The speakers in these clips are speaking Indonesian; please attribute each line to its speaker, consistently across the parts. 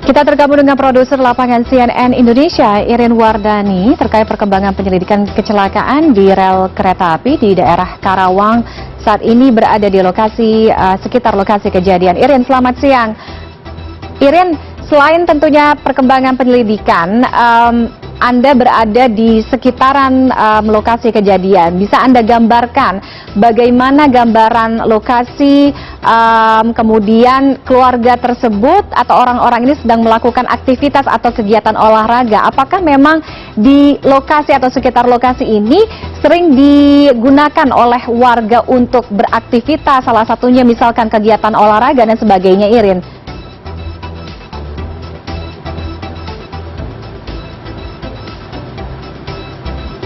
Speaker 1: Kita tergabung dengan produser lapangan CNN Indonesia, Irin Wardani, terkait perkembangan penyelidikan kecelakaan di rel kereta api di daerah Karawang. Saat ini berada di lokasi sekitar lokasi kejadian. Irin, selamat siang. Irin, selain tentunya perkembangan penyelidikan, Anda berada di sekitaran lokasi kejadian. Bisa Anda gambarkan bagaimana gambaran lokasi, kemudian keluarga tersebut atau orang-orang ini sedang melakukan aktivitas atau kegiatan olahraga? Apakah memang di lokasi atau sekitar lokasi ini sering digunakan oleh warga untuk beraktivitas, salah satunya misalkan kegiatan olahraga dan sebagainya, Irin?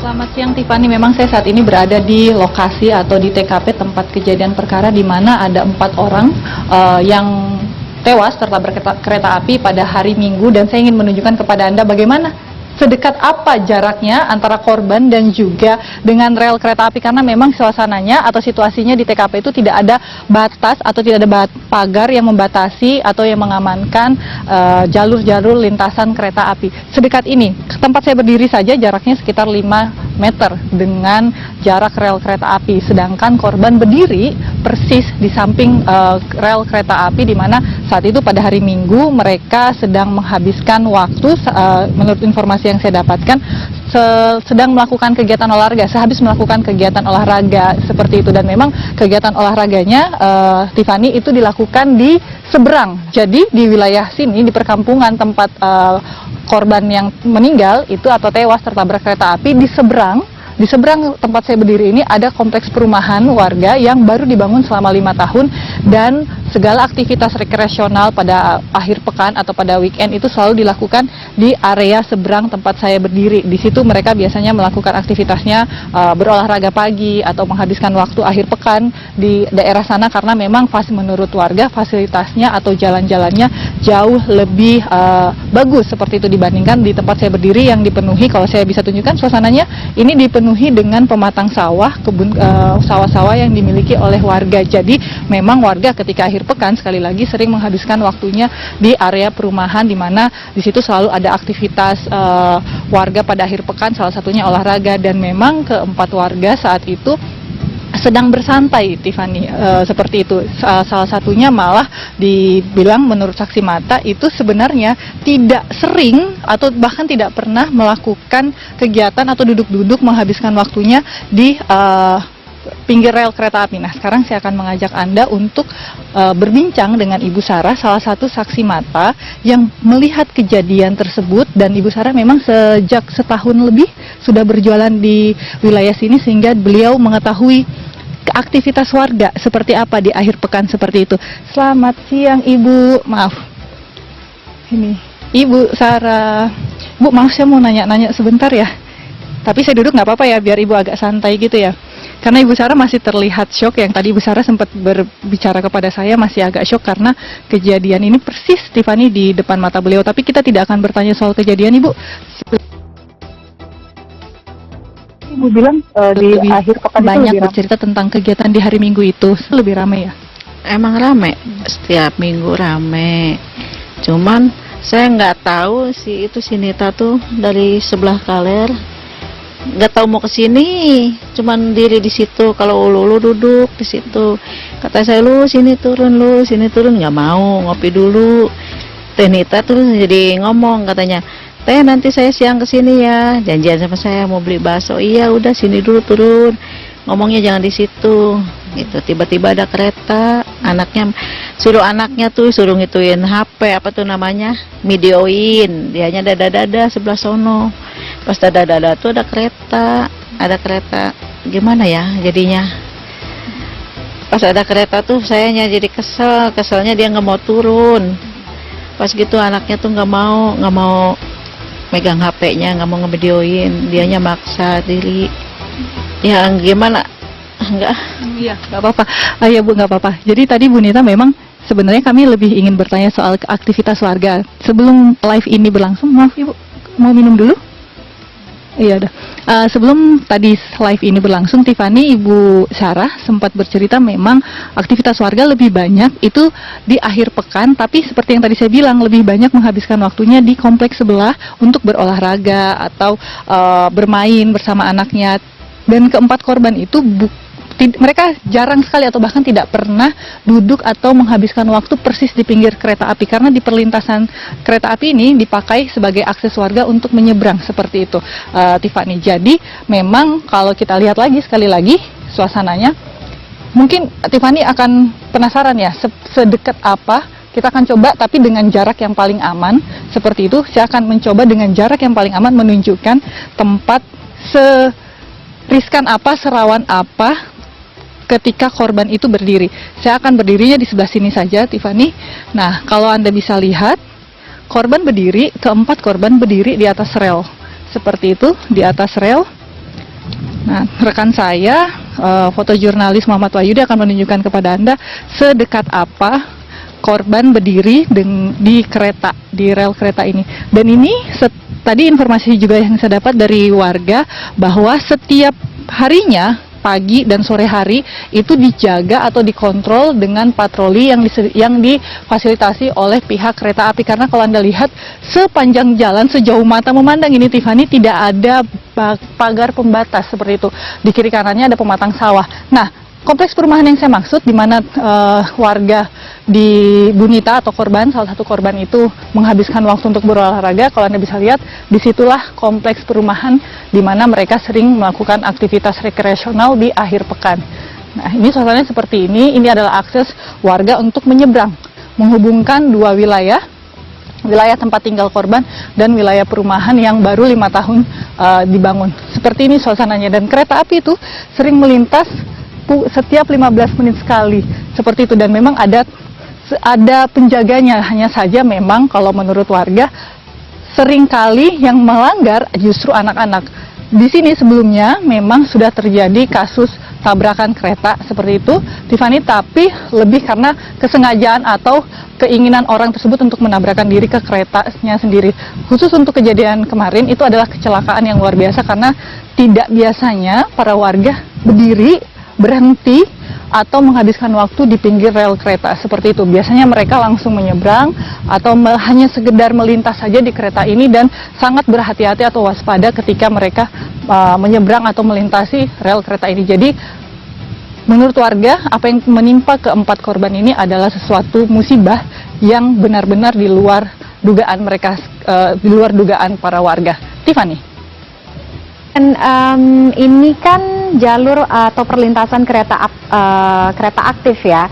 Speaker 2: Selamat siang Tiffany, memang saya saat ini berada di lokasi atau di TKP tempat kejadian perkara di mana ada 4 orang yang tewas tertabrak kereta api pada hari Minggu, dan saya ingin menunjukkan kepada Anda bagaimana sedekat apa jaraknya antara korban dan juga dengan rel kereta api, karena memang suasananya atau situasinya di TKP itu tidak ada batas atau tidak ada pagar yang membatasi atau yang mengamankan jalur-jalur lintasan kereta api. Sedekat ini, tempat saya berdiri saja jaraknya sekitar 5 meter dengan jarak rel kereta api, sedangkan korban berdiri persis di samping rel kereta api, di mana saat itu pada hari Minggu mereka sedang menghabiskan waktu, menurut informasi yang saya dapatkan, sedang melakukan kegiatan olahraga, sehabis melakukan kegiatan olahraga seperti itu. Dan memang kegiatan olahraganya, Tiffany, itu dilakukan di seberang. Jadi di wilayah sini, di perkampungan tempat korban yang meninggal itu atau tewas tertabrak kereta api, di seberang tempat saya berdiri ini ada kompleks perumahan warga yang baru dibangun selama 5 tahun, dan segala aktivitas rekreasional pada akhir pekan atau pada weekend itu selalu dilakukan di area seberang tempat saya berdiri. Di situ mereka biasanya melakukan aktivitasnya berolahraga pagi atau menghabiskan waktu akhir pekan di daerah sana, karena memang menurut warga fasilitasnya atau jalan-jalannya jauh lebih bagus seperti itu dibandingkan di tempat saya berdiri yang dipenuhi, kalau saya bisa tunjukkan suasananya, ini dipenuhi dengan pematang sawah, kebun sawah-sawah yang dimiliki oleh warga. Jadi memang warga ketika akhir pekan sekali lagi sering menghabiskan waktunya di area perumahan, di mana di situ selalu ada aktivitas warga pada akhir pekan, salah satunya olahraga. Dan memang keempat warga saat itu sedang bersantai, Tiffany, seperti itu. Salah satunya malah dibilang menurut saksi mata itu sebenarnya tidak sering atau bahkan tidak pernah melakukan kegiatan atau duduk-duduk menghabiskan waktunya di pinggir rel kereta api. Nah, sekarang saya akan mengajak Anda untuk berbincang dengan Ibu Sarah, salah satu saksi mata yang melihat kejadian tersebut. Dan Ibu Sarah memang sejak setahun lebih sudah berjualan di wilayah sini, sehingga beliau mengetahui aktivitas warga seperti apa di akhir pekan seperti itu. Selamat siang Ibu, maaf. Ini Ibu Sarah. Bu, maaf saya mau nanya-nanya sebentar ya. Tapi saya duduk nggak apa-apa ya, biar Ibu agak santai gitu ya. Karena Ibu Sarah masih terlihat syok, yang tadi Ibu Sarah sempat berbicara kepada saya masih agak syok karena kejadian ini persis, Tiffany, di depan mata beliau. Tapi kita tidak akan bertanya soal kejadian, Ibu. Ibu bilang di akhir pekan banyak bercerita tentang kegiatan di hari Minggu itu lebih ramai ya?
Speaker 3: Emang rame, setiap minggu rame. Cuman saya nggak tahu si Nita tuh dari sebelah Kaler, nggak tahu mau ke sini, cuman diri di situ. Kalau ulu duduk di situ, kata saya, lu sini turun, nggak mau, ngopi dulu. Teh Nita tuh jadi ngomong, katanya, teh nanti saya siang ke sini ya, janjian sama saya mau beli bakso. Iya udah, sini dulu turun, ngomongnya jangan di situ. Gitu, tiba-tiba ada kereta, anaknya suruh ngituin HP, apa tuh namanya, videoin, dianya dada-dada sebelah sono. Pas dada-dada tuh ada kereta, gimana ya jadinya. Pas ada kereta tuh sayanya jadi keselnya dia nggak mau turun. Pas gitu anaknya tuh nggak mau megang HP-nya, nggak mau ngevideoin, dianya maksa diri. Ya gimana? Enggak.
Speaker 2: Iya, nggak apa-apa. Ya Bu, nggak apa-apa. Jadi tadi Bu Nita memang sebenarnya kami lebih ingin bertanya soal aktivitas warga. Sebelum live ini berlangsung, maaf Ibu, mau minum dulu? Iya dah. Sebelum tadi live ini berlangsung, Tiffany, Ibu Sarah sempat bercerita memang aktivitas warga lebih banyak itu di akhir pekan, tapi seperti yang tadi saya bilang, lebih banyak menghabiskan waktunya di kompleks sebelah untuk berolahraga atau bermain bersama anaknya. Dan keempat korban itu mereka jarang sekali atau bahkan tidak pernah duduk atau menghabiskan waktu persis di pinggir kereta api, karena di perlintasan kereta api ini dipakai sebagai akses warga untuk menyeberang seperti itu, Tiffany. Jadi memang kalau kita lihat lagi sekali lagi suasananya, mungkin Tiffany akan penasaran ya, sedekat apa. Kita akan coba tapi dengan jarak yang paling aman seperti itu. Saya akan mencoba dengan jarak yang paling aman menunjukkan tempat seriskan apa, serawan apa ketika korban itu berdiri. Saya akan berdirinya di sebelah sini saja, Tiffany. Nah, kalau Anda bisa lihat, korban berdiri, keempat korban berdiri di atas rel. Seperti itu, di atas rel. Nah, rekan saya, fotojurnalis Muhammad Wahyudi akan menunjukkan kepada Anda sedekat apa korban berdiri di kereta, di rel kereta ini. Dan ini, tadi informasi juga yang saya dapat dari warga, bahwa setiap harinya, pagi dan sore hari itu dijaga atau dikontrol dengan patroli yang difasilitasi oleh pihak kereta api. Karena kalau Anda lihat sepanjang jalan, sejauh mata memandang ini, Tiffany, tidak ada pagar pembatas seperti itu. Di kiri kanannya ada pematang sawah. Nah, kompleks perumahan yang saya maksud, di mana warga di Bunita atau korban, salah satu korban itu menghabiskan waktu untuk berolahraga. Kalau Anda bisa lihat, disitulah kompleks perumahan di mana mereka sering melakukan aktivitas rekreasional di akhir pekan. Nah, ini suasananya seperti ini. Ini adalah akses warga untuk menyeberang, menghubungkan dua wilayah tempat tinggal korban dan wilayah perumahan yang baru 5 tahun dibangun. Seperti ini suasananya, dan kereta api itu sering melintas setiap 15 menit sekali seperti itu, dan memang ada penjaganya. Hanya saja memang kalau menurut warga seringkali yang melanggar justru anak-anak. Di sini sebelumnya memang sudah terjadi kasus tabrakan kereta seperti itu, Tiffany, tapi lebih karena kesengajaan atau keinginan orang tersebut untuk menabrakkan diri ke keretanya sendiri. Khusus untuk kejadian kemarin itu adalah kecelakaan yang luar biasa, karena tidak biasanya para warga berdiri, berhenti, atau menghabiskan waktu di pinggir rel kereta seperti itu. Biasanya mereka langsung menyeberang atau hanya sekedar melintas saja di kereta ini, dan sangat berhati-hati atau waspada ketika mereka menyeberang atau melintasi rel kereta ini. Jadi menurut warga, apa yang menimpa keempat korban ini adalah sesuatu musibah yang benar-benar di luar dugaan mereka, di luar dugaan para warga. Tiffany.
Speaker 1: Dan ini kan jalur atau perlintasan kereta aktif ya.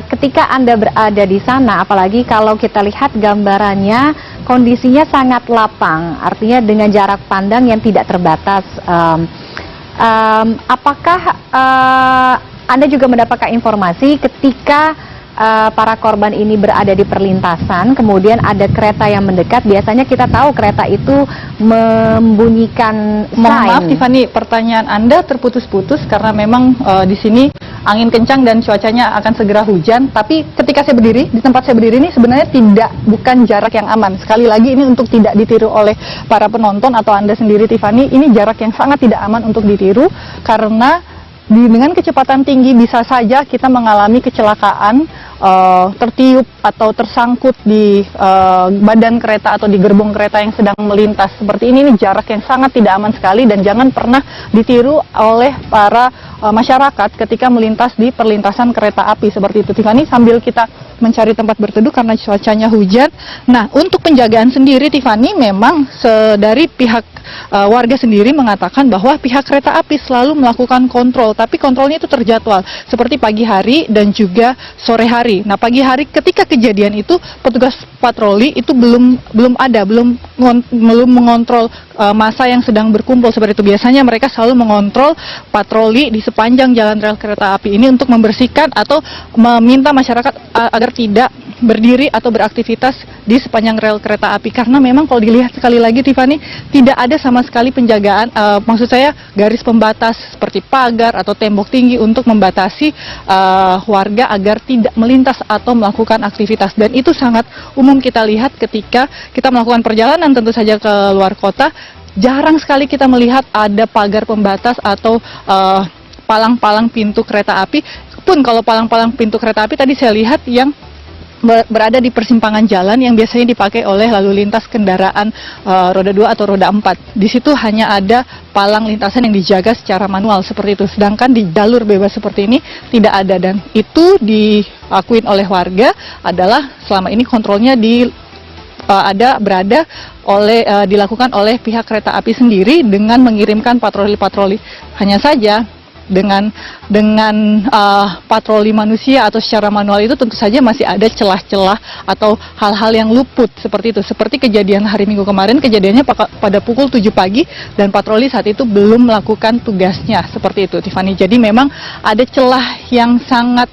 Speaker 1: Ketika Anda berada di sana, apalagi kalau kita lihat gambarannya, kondisinya sangat lapang, artinya dengan jarak pandang yang tidak terbatas. Apakah Anda juga mendapatkan informasi ketika para korban ini berada di perlintasan, kemudian ada kereta yang mendekat? Biasanya kita tahu kereta itu membunyikan sign.
Speaker 2: Mohon maaf, Tiffany, pertanyaan Anda terputus-putus karena memang di sini angin kencang dan cuacanya akan segera hujan. Tapi ketika saya berdiri, di tempat saya berdiri ini sebenarnya bukan jarak yang aman. Sekali lagi, ini untuk tidak ditiru oleh para penonton atau Anda sendiri, Tiffany, ini jarak yang sangat tidak aman untuk ditiru, karena dengan kecepatan tinggi bisa saja kita mengalami kecelakaan, tertiup atau tersangkut di badan kereta atau di gerbong kereta yang sedang melintas. Seperti ini jarak yang sangat tidak aman sekali, dan jangan pernah ditiru oleh para masyarakat ketika melintas di perlintasan kereta api seperti itu. Tiffany, sambil kita mencari tempat berteduh karena cuacanya hujan. Nah, untuk penjagaan sendiri, Tiffany, memang dari pihak warga sendiri mengatakan bahwa pihak kereta api selalu melakukan kontrol, tapi kontrolnya itu terjadwal seperti pagi hari dan juga sore hari. Nah, pagi hari ketika kejadian itu petugas patroli itu belum mengontrol massa yang sedang berkumpul seperti itu. Biasanya mereka selalu mengontrol patroli di sepanjang jalan rel kereta api ini untuk membersihkan atau meminta masyarakat agar tidak berdiri atau beraktivitas di sepanjang rel kereta api, karena memang kalau dilihat sekali lagi, Tiffany, tidak ada sama sekali penjagaan, maksud saya garis pembatas seperti pagar atau tembok tinggi untuk membatasi warga agar tidak melintas atau melakukan aktivitas. Dan itu sangat umum kita lihat ketika kita melakukan perjalanan tentu saja ke luar kota. jarang sekali kita melihat ada pagar pembatas atau palang-palang pintu kereta api. Pun kalau palang-palang pintu kereta api tadi saya lihat yang berada di persimpangan jalan yang biasanya dipakai oleh lalu lintas kendaraan roda 2 atau roda 4. Di situ hanya ada palang lintasan yang dijaga secara manual seperti itu. Sedangkan di jalur bebas seperti ini tidak ada, dan itu diakuin oleh warga adalah selama ini kontrolnya dilakukan oleh pihak kereta api sendiri dengan mengirimkan patroli-patroli. Hanya saja dengan patroli manusia atau secara manual itu tentu saja masih ada celah-celah atau hal-hal yang luput seperti itu. Seperti kejadian hari Minggu kemarin, kejadiannya pada pukul 7 pagi dan patroli saat itu belum melakukan tugasnya seperti itu, Tiffany. Jadi memang ada celah yang sangat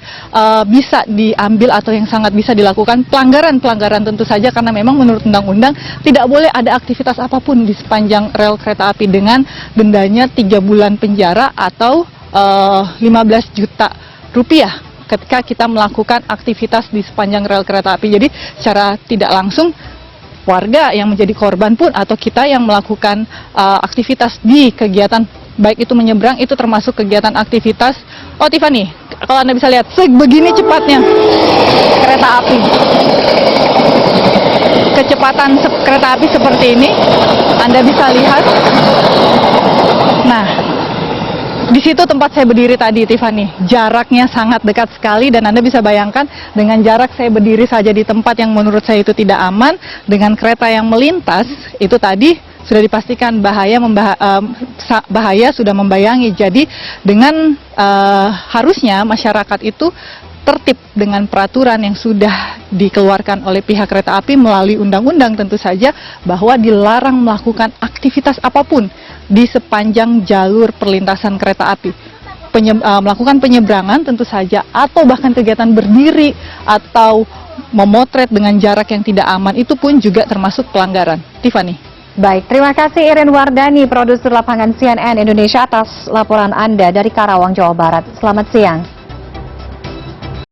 Speaker 2: bisa diambil atau yang sangat bisa dilakukan, pelanggaran tentu saja, karena memang menurut undang-undang tidak boleh ada aktivitas apapun di sepanjang rel kereta api dengan dendanya 3 bulan penjara atau 15 juta rupiah ketika kita melakukan aktivitas di sepanjang rel kereta api. Jadi secara tidak langsung warga yang menjadi korban pun atau kita yang melakukan aktivitas di kegiatan baik itu menyeberang, itu termasuk kegiatan aktivitas. Oh Tiffany, kalau Anda bisa lihat sebegini cepatnya kereta api, kecepatan kereta api seperti ini Anda bisa lihat. Nah, di situ tempat saya berdiri tadi, Tiffany, jaraknya sangat dekat sekali, dan Anda bisa bayangkan dengan jarak saya berdiri saja di tempat yang menurut saya itu tidak aman, dengan kereta yang melintas, itu tadi sudah dipastikan bahaya sudah membayangi. Jadi dengan harusnya masyarakat itu tertib dengan peraturan yang sudah dikeluarkan oleh pihak kereta api melalui undang-undang tentu saja, bahwa dilarang melakukan aktivitas apapun di sepanjang jalur perlintasan kereta api. Melakukan penyeberangan tentu saja, atau bahkan kegiatan berdiri atau memotret dengan jarak yang tidak aman, itu pun juga termasuk pelanggaran. Tiffany.
Speaker 1: Baik, terima kasih Irin Wardani, produser lapangan CNN Indonesia, atas laporan Anda dari Karawang, Jawa Barat. Selamat siang.